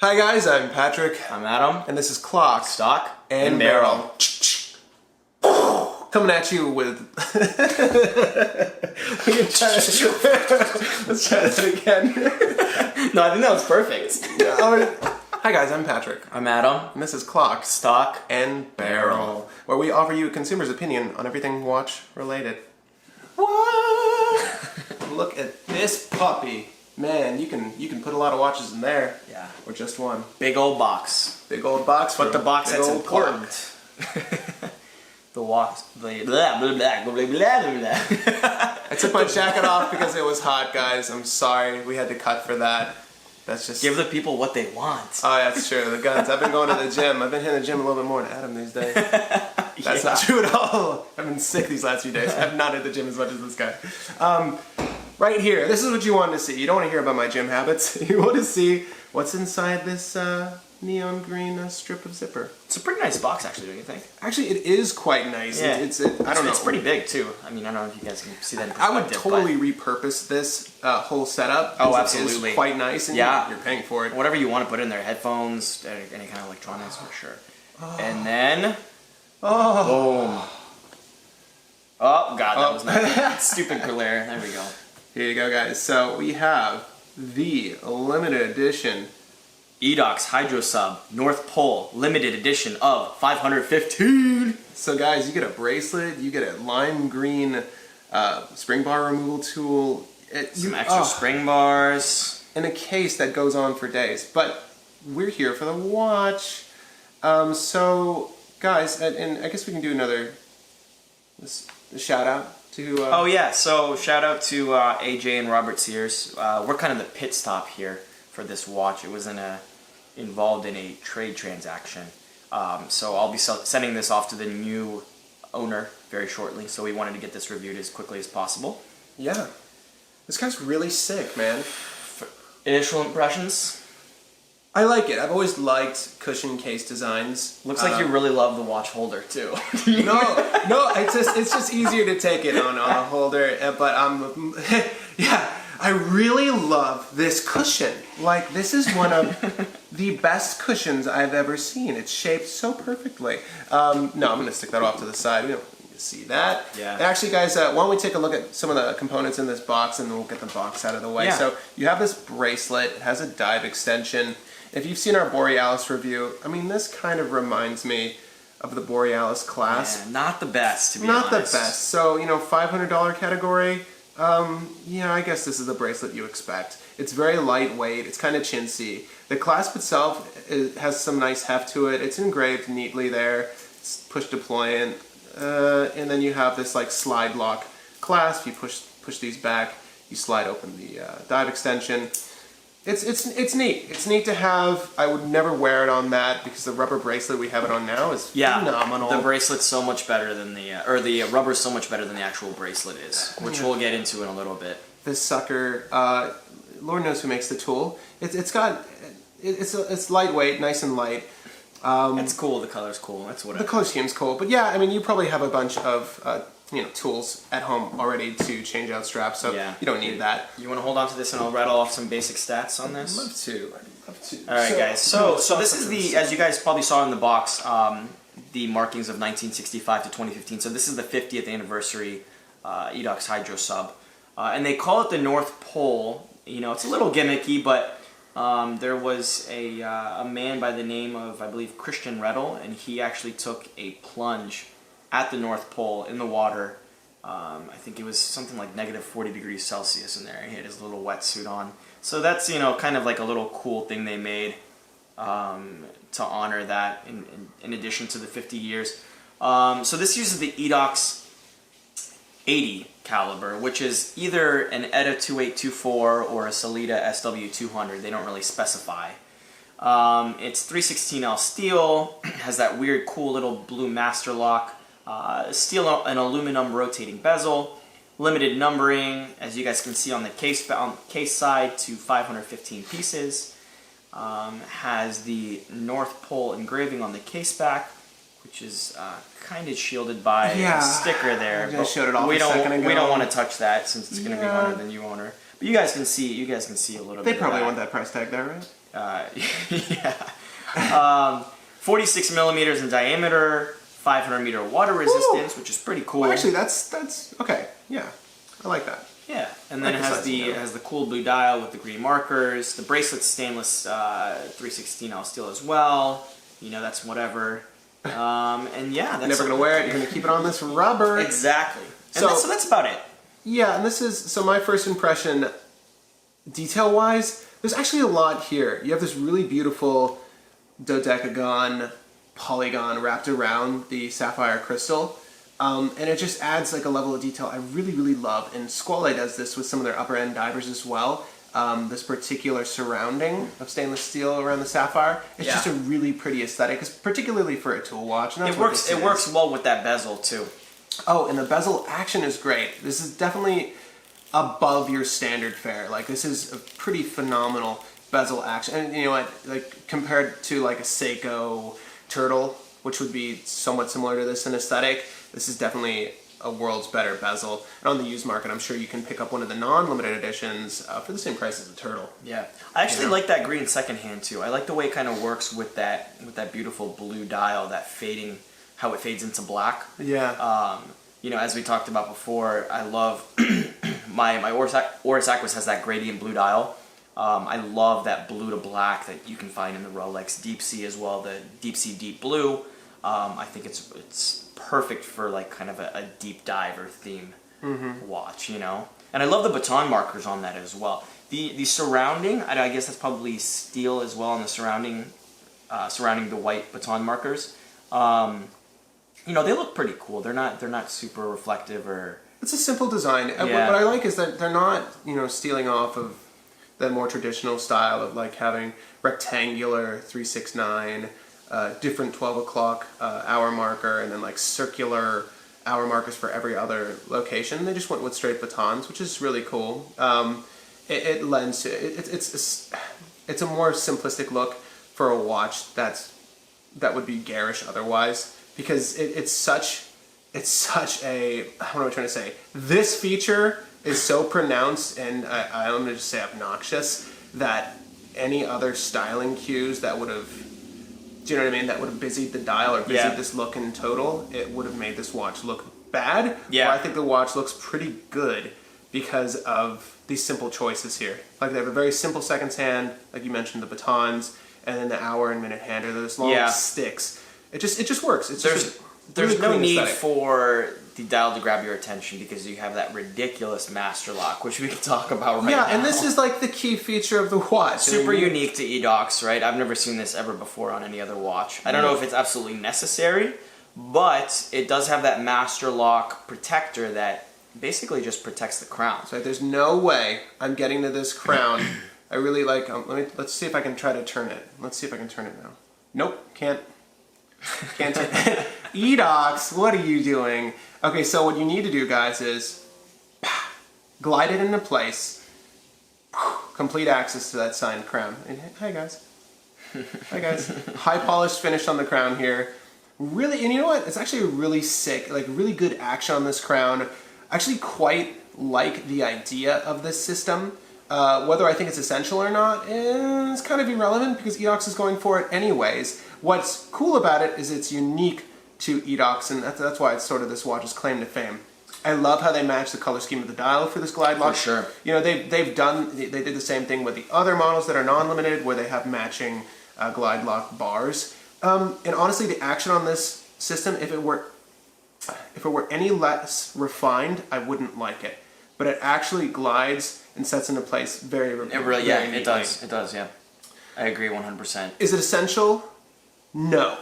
Hi guys, I'm Patrick. I'm Adam. And this is Clock, Stock, and Barrel. Coming at you with... Let's try that again. No, I think that was perfect. Hi guys, I'm Patrick. I'm Adam. And this is Clock, Stock, and Barrel, where we offer you a consumer's opinion on everything watch related. What? Look at this puppy. Man, you can put a lot of watches in there. Yeah. Or just one. Big old box. Big old box. But the box that's important. The box. Blah, blah, blah, blah, blah, blah, blah. I took my jacket off because it was hot, guys. I'm sorry. We had to cut for that. That's just... Give the people what they want. Oh, that's true. The guns. I've been going to the gym. I've been hitting the gym a little bit more than Adam these days. That's not true at all. I've been sick these last few days. I've not hit the gym as much as this guy. Right here. This is what you want to see. You don't want to hear about my gym habits. You want to see what's inside this neon green strip of zipper. It's a pretty nice box, actually, don't you think? Actually, it is quite nice. Yeah. I don't know. It's pretty big, too. I mean, I don't know if you guys can see that in I would perspective, totally repurpose this whole setup. Oh, absolutely. It's quite nice, and you're paying for it. Whatever you want to put in there, headphones, any kind of electronics, for sure. Oh. And then, boom. Oh, God, that was nice. Stupid glare. There we go. Here you go, guys. So we have the limited edition Edox Hydro Sub North Pole limited edition of 515. So guys, you get a bracelet, you get a lime green spring bar removal tool, some extra spring bars, in a case that goes on for days. But we're here for the watch. So guys, and I guess we can do another shout out to... oh yeah, so shout out to AJ and Robert Sears. We're kind of the pit stop here for this watch. It was involved in a trade transaction. So I'll be sending this off to the new owner very shortly, so we wanted to get this reviewed as quickly as possible. Yeah. This guy's really sick, man. Initial impressions? I like it. I've always liked cushion case designs. Looks like you really love the watch holder too. No, it's just easier to take it on a holder. But yeah, I really love this cushion. Like, this is one of the best cushions I've ever seen. It's shaped so perfectly. No, I'm gonna stick that off to the side. We don't need to see that. Yeah. And actually, guys, why don't we take a look at some of the components in this box, and then we'll get the box out of the way. Yeah. So you have this bracelet. It has a dive extension. If you've seen our Borealis review, I mean, this kind of reminds me of the Borealis clasp. Yeah, not the best, to be honest. Not the best. So, $500 category, yeah, I guess this is the bracelet you expect. It's very lightweight. It's kind of chintzy. The clasp itself has some nice heft to it. It's engraved neatly there. It's push deployant. And then you have this, slide lock clasp. You push these back. You slide open the dive extension. It's neat. It's neat to have. I would never wear it on that because the rubber bracelet we have it on now is phenomenal. The bracelet's so much better than the rubber's so much better than the actual bracelet is, which we'll get into in a little bit. This sucker, Lord knows who makes the tool. It's lightweight, nice and light. It's cool. The color's cool. That's what. The color scheme's cool, but yeah, I mean, you probably have a bunch of tools at home already to change out straps, so you don't need that. You want to hold on to this and I'll rattle off some basic stats on this? I'd love to. Alright guys, so this is as you guys probably saw in the box, the markings of 1965 to 2015. So this is the 50th anniversary Edox Hydro Sub. And they call it the North Pole. It's a little gimmicky, but there was a man by the name of, I believe, Christian Rettel, and he actually took a plunge at the North Pole in the water. I think it was something like -40 degrees Celsius in there. He had his little wetsuit on. So that's, kind of like a little cool thing they made to honor that in addition to the 50 years. So this uses the Edox 80 caliber, which is either an ETA 2824 or a Sellita SW200. They don't really specify. It's 316L steel, has that weird cool little blue master lock. Steel and aluminum rotating bezel, limited numbering, as you guys can see on the case side, to 515 pieces. Has the North Pole engraving on the case back, which is kind of shielded by a sticker there. I showed it off we a second ago. We don't want to touch that since it's going to be under the new owner. But you guys can see a little bit. They probably of want that price tag there, right? Yeah. 46 millimeters in diameter, 500 meter water resistance, which is pretty cool. Well, actually, that's okay. Yeah, I like that. Yeah, and then it has the cool blue dial with the green markers. The bracelet's stainless 316L steel as well. You know, that's whatever. And yeah, that's never gonna wear it. You're gonna keep it on this rubber. Exactly. And so that's about it. Yeah, and this is so my first impression, detail-wise. There's actually a lot here. You have this really beautiful dodecagon polygon wrapped around the sapphire crystal. And it just adds like a level of detail I really, really love. And Squale does this with some of their upper end divers as well. This particular surrounding of stainless steel around the sapphire. It's just a really pretty aesthetic, particularly for a tool watch. And it works well with that bezel too. Oh, and the bezel action is great. This is definitely above your standard fare. Like this is a pretty phenomenal bezel action. And you know what, like compared to like a Seiko Turtle, which would be somewhat similar to this in aesthetic, this is definitely a world's better bezel. And on the used market, I'm sure you can pick up one of the non-limited editions for the same price as a Turtle. Yeah, I actually like that green secondhand too. I like the way it kind of works with that beautiful blue dial, that fading, how it fades into black. Yeah. You know, as we talked about before, I love my Oris Aquis has that gradient blue dial. I love that blue to black that you can find in the Rolex Deep Sea as well, the Deep Sea Deep Blue. I think it's perfect for like kind of a deep diver theme watch, you know. And I love the baton markers on that as well. The surrounding, I guess that's probably steel as well, and the surrounding the white baton markers. You know, they look pretty cool. They're not super reflective or. It's a simple design. Yeah. What I like is that they're not, you know, stealing off of the more traditional style of like having rectangular 369, different 12 o'clock hour marker, and then like circular hour markers for every other location. They just went with straight batons, which is really cool. It lends to it's a more simplistic look for a watch that would be garish otherwise, because it's such a, what am I trying to say? This feature is so pronounced, and I'm going to just say obnoxious, that any other styling cues that would have, do you know what I mean, that would have busied the dial or busied this look in total, it would have made this watch look bad. Yeah. Or I think the watch looks pretty good because of these simple choices here. Like they have a very simple seconds hand, like you mentioned, the batons, and then the hour and minute hand, or those long sticks. It just works. There's no need for the dial to grab your attention because you have that ridiculous master lock, which we can talk about right now. Yeah, and this is like the key feature of the watch. Super unique to Edox, right? I've never seen this ever before on any other watch. I don't know if it's absolutely necessary, but it does have that master lock protector that basically just protects the crown. So there's no way I'm getting to this crown. I really like. Let's see if I can try to turn it. Let's see if I can turn it now. Nope, can't. Can't turn it. Edox, what are you doing? Okay, so what you need to do, guys, is glide it into place. Complete access to that signed crown. And, hi, guys. Hi, guys. High polished finish on the crown here. Really, and you know what? It's actually really sick, like really good action on this crown. Actually quite like the idea of this system. Whether I think it's essential or not is kind of irrelevant because Edox is going for it anyways. What's cool about it is it's unique to Edox, and that's why it's sort of this watch's claim to fame. I love how they match the color scheme of the dial for this glide lock. For sure. You know, they did the same thing with the other models that are non-limited, where they have matching glide lock bars. And honestly, the action on this system, if it were any less refined, I wouldn't like it. But it actually glides and sets into place very neatly. It does, yeah. I agree 100%. Is it essential? No.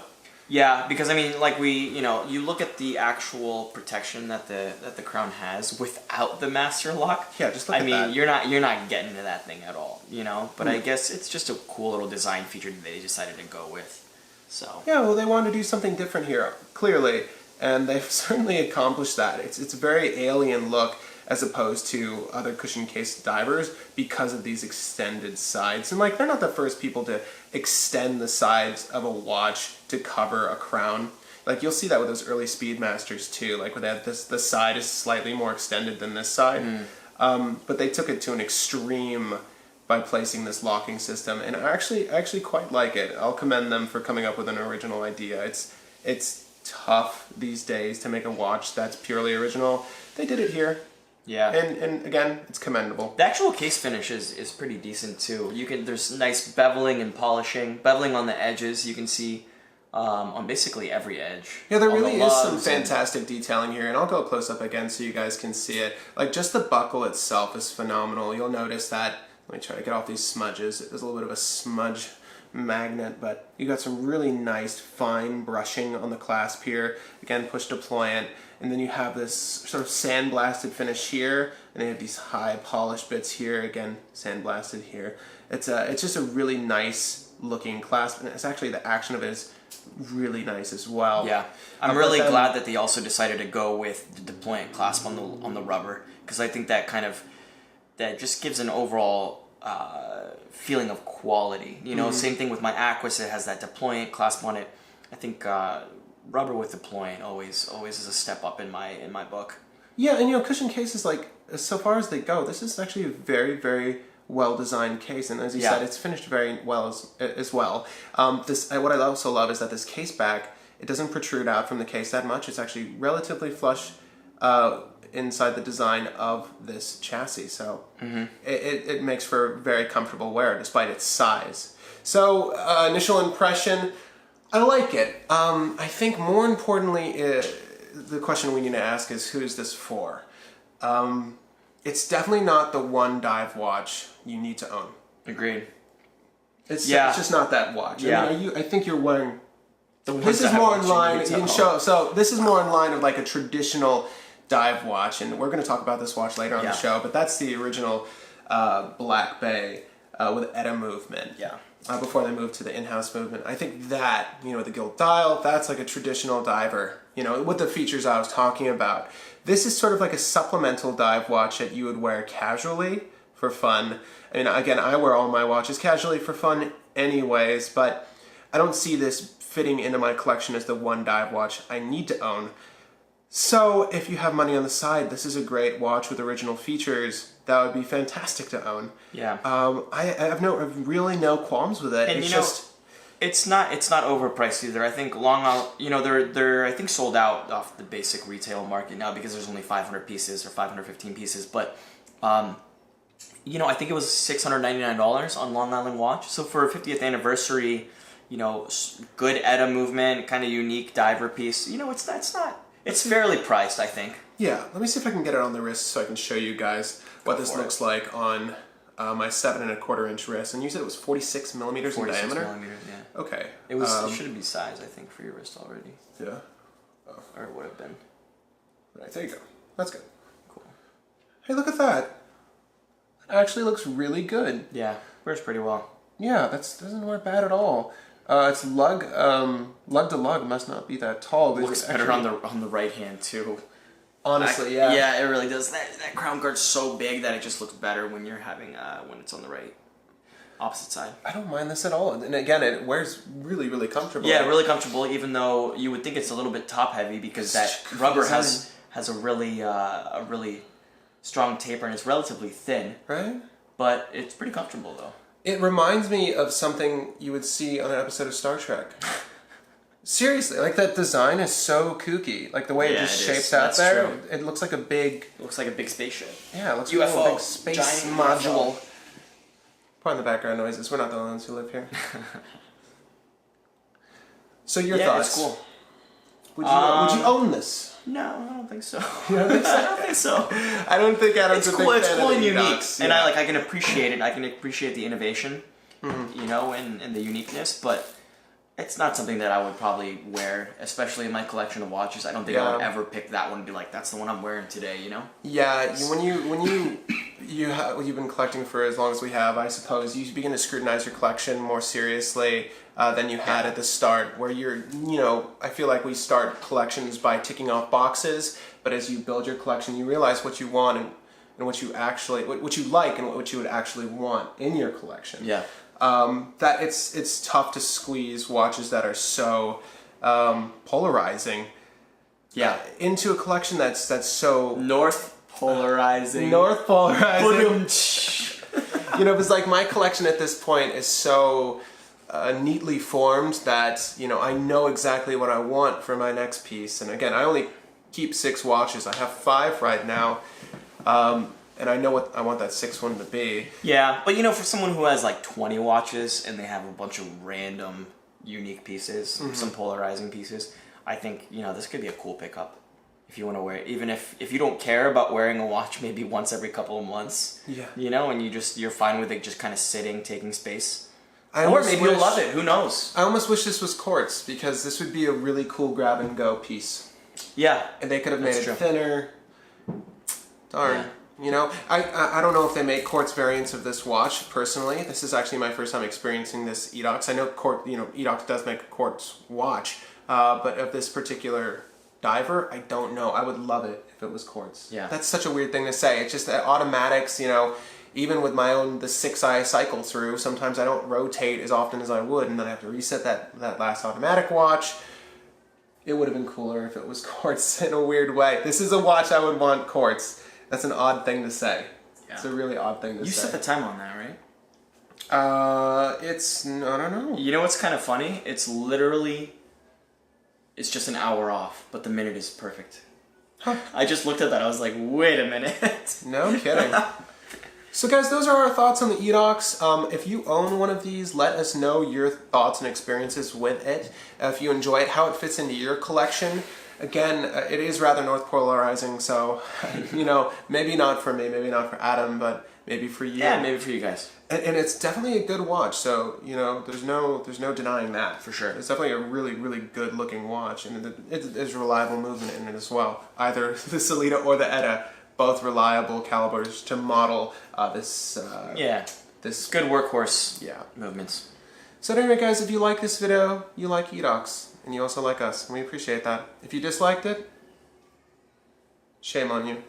Yeah, because I mean, like you look at the actual protection that the crown has without the master lock. Yeah, just look at that. I mean, you're not getting to that thing at all, you know. But I guess it's just a cool little design feature that they decided to go with. So. Yeah, well, they wanted to do something different here, clearly, and they've certainly accomplished that. It's a very alien look as opposed to other cushion case divers because of these extended sides. And like, they're not the first people to extend the sides of a watch to cover a crown. Like, you'll see that with those early Speedmasters too. Like, where they have the side is slightly more extended than this side. But they took it to an extreme by placing this locking system, and I actually quite like it. I'll commend them for coming up with an original idea. It's tough these days to make a watch that's purely original. They did it here. Yeah. And again, it's commendable. The actual case finish is pretty decent too. There's nice beveling and polishing. Beveling on the edges, you can see on basically every edge. Yeah, there really is some fantastic detailing here, and I'll go close up again so you guys can see it. Like, just the buckle itself is phenomenal. You'll notice that. Let me try to get off these smudges. There's a little bit of a smudge magnet, but you got some really nice fine brushing on the clasp here. Again, push deployant, and then you have this sort of sandblasted finish here, and they have these high polished bits here. Again, sandblasted here. It's just a really nice looking clasp, and it's actually, the action of it is really nice as well. Yeah, I'm really glad that they also decided to go with the deployant clasp on the rubber, because I think that just gives an overall feeling of quality. You know, same thing with my Aquis. It has that deployant clasp on it. I think rubber with deployant always is a step up in my book. Yeah, and you know, cushion cases, like, so far as they go, this is actually a very, very well-designed case, and as you said, it's finished very well as well. What I also love is that this case back, it doesn't protrude out from the case that much. It's actually relatively flush inside the design of this chassis, so it makes for very comfortable wear despite its size. So initial impression, I like it. I think more importantly, the question we need to ask is, who's this for? It's definitely not the one dive watch you need to own. Agreed. It's just not that watch. Yeah. I mean, I think you're wearing. This is more in line. You can show. So this is more in line of like a traditional dive watch, and we're going to talk about this watch later on the show. But that's the original Black Bay with ETA movement. Yeah. Before they moved to the in-house movement, I think that, you know, the gilt dial, that's like a traditional diver. You know, with the features I was talking about. This is sort of like a supplemental dive watch that you would wear casually for fun. I mean, again, I wear all my watches casually for fun anyways, but I don't see this fitting into my collection as the one dive watch I need to own. So if you have money on the side, this is a great watch with original features. That would be fantastic to own. Yeah. I have really no qualms with it. And it's not overpriced either. I think they're I think sold out off the basic retail market now because there's only 500 pieces or 515 pieces. But I think it was $699 on Long Island Watch. So for a 50th anniversary, good ETA movement, kind of unique diver piece. It's fairly priced, I think. Yeah. Let me see if I can get it on the wrist so I can show you guys what this looks like on my 7¼ inch wrist. And you said it was 46 millimeters in diameter? 46 millimeters, yeah. Okay. It should be size, I think, for your wrist already. Yeah. Oh. Or it would have been. Right, there you go. That's good. Cool. Hey, look at that. It actually looks really good. Yeah, wears pretty well. Yeah, that doesn't wear bad at all. It's lug to lug must not be that tall. It looks better on the right hand too. Honestly, yeah. Yeah, it really does. That crown guard's so big that it just looks better when you're having when it's on the right opposite side. I don't mind this at all. And again, it wears really, really comfortable. Yeah, really comfortable, even though you would think it's a little bit top heavy because that rubber has a really strong taper and it's relatively thin. Right? But it's pretty comfortable though. It reminds me of something you would see on an episode of Star Trek. Seriously, like that design is so kooky. Like the way it just shapes out there. True. It looks like a big... It looks like a big spaceship. Yeah, it looks UFO, like a big space module. UFO. Pardon the background noises. We're not the only ones who live here. So your thoughts? It's cool. Would you own this? No, I don't think so. You don't think so? I don't think so. I don't think Adam's a big fan of the and unique, Edox. and I can appreciate it. I can appreciate the innovation, and the uniqueness. But it's not something that I would probably wear, especially in my collection of watches. I don't think I would ever pick that one and be like, "That's the one I'm wearing today." Yeah, you've been collecting for as long as we have, I suppose, you begin to scrutinize your collection more seriously than you had at the start, where I feel like we start collections by ticking off boxes, but as you build your collection, you realize what you want and what you actually, what you like and what you would actually want in your collection. Yeah. That it's tough to squeeze watches that are so polarizing. Yeah. Into a collection that's so North polarizing. North polarizing. You know, because like my collection at this point is so neatly formed that, you know, I know exactly what I want for my next piece. And again, I only keep 6 watches. I have 5 right now. And I know what I want that 6th one to be. Yeah, but you know, for someone who has like 20 watches and they have a bunch of random unique pieces, some polarizing pieces, I think, you know, this could be a cool pickup. If you want to wear it, even if you don't care about wearing a watch maybe once every couple of months, Yeah. you know, and you're fine with it just kind of sitting, taking space. Or maybe you'll love it, who knows? I almost wish this was quartz, because this would be a really cool grab and go piece. Yeah. And they could have made it true. thinner. Darn. Yeah. You know, I don't know if they make quartz variants of this watch, personally. This is actually my first time experiencing this Edox. I know Edox does make a quartz watch, but of this particular diver, I don't know. I would love it if it was quartz. Yeah. That's such a weird thing to say. It's just that automatics, you know, even with my own, the 6 I cycle through, sometimes I don't rotate as often as I would, and then I have to reset that last automatic watch. It would have been cooler if it was quartz in a weird way. This is a watch I would want quartz. That's an odd thing to say. Yeah. It's a really odd thing to say. You set the time on that, right? I don't know. You know what's kind of funny? It's just an hour off, but the minute is perfect. Huh. I just looked at that. I was like, wait a minute. No kidding. So guys, those are our thoughts on the Edox. If you own one of these, let us know your thoughts and experiences with it. If you enjoy it, how it fits into your collection. Again, it is rather north polarizing, so, you know, maybe not for me, maybe not for Adam, but maybe for you. Yeah, maybe for you guys. And it's definitely a good watch, so, you know, there's no denying that. For sure. It's definitely a really, really good looking watch, and there's reliable movement in it as well. Either the Sellita or the Etta, both reliable calibers to model this good workhorse yeah. movements. So anyway, guys, if you like this video, you like Edox, and you also like us, and we appreciate that. If you disliked it, shame on you.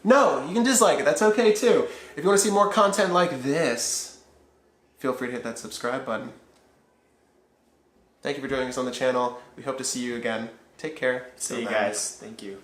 No, you can dislike it. That's okay too. If you want to see more content like this, feel free to hit that subscribe button. Thank you for joining us on the channel. We hope to see you again. Take care. See you guys. Thank you.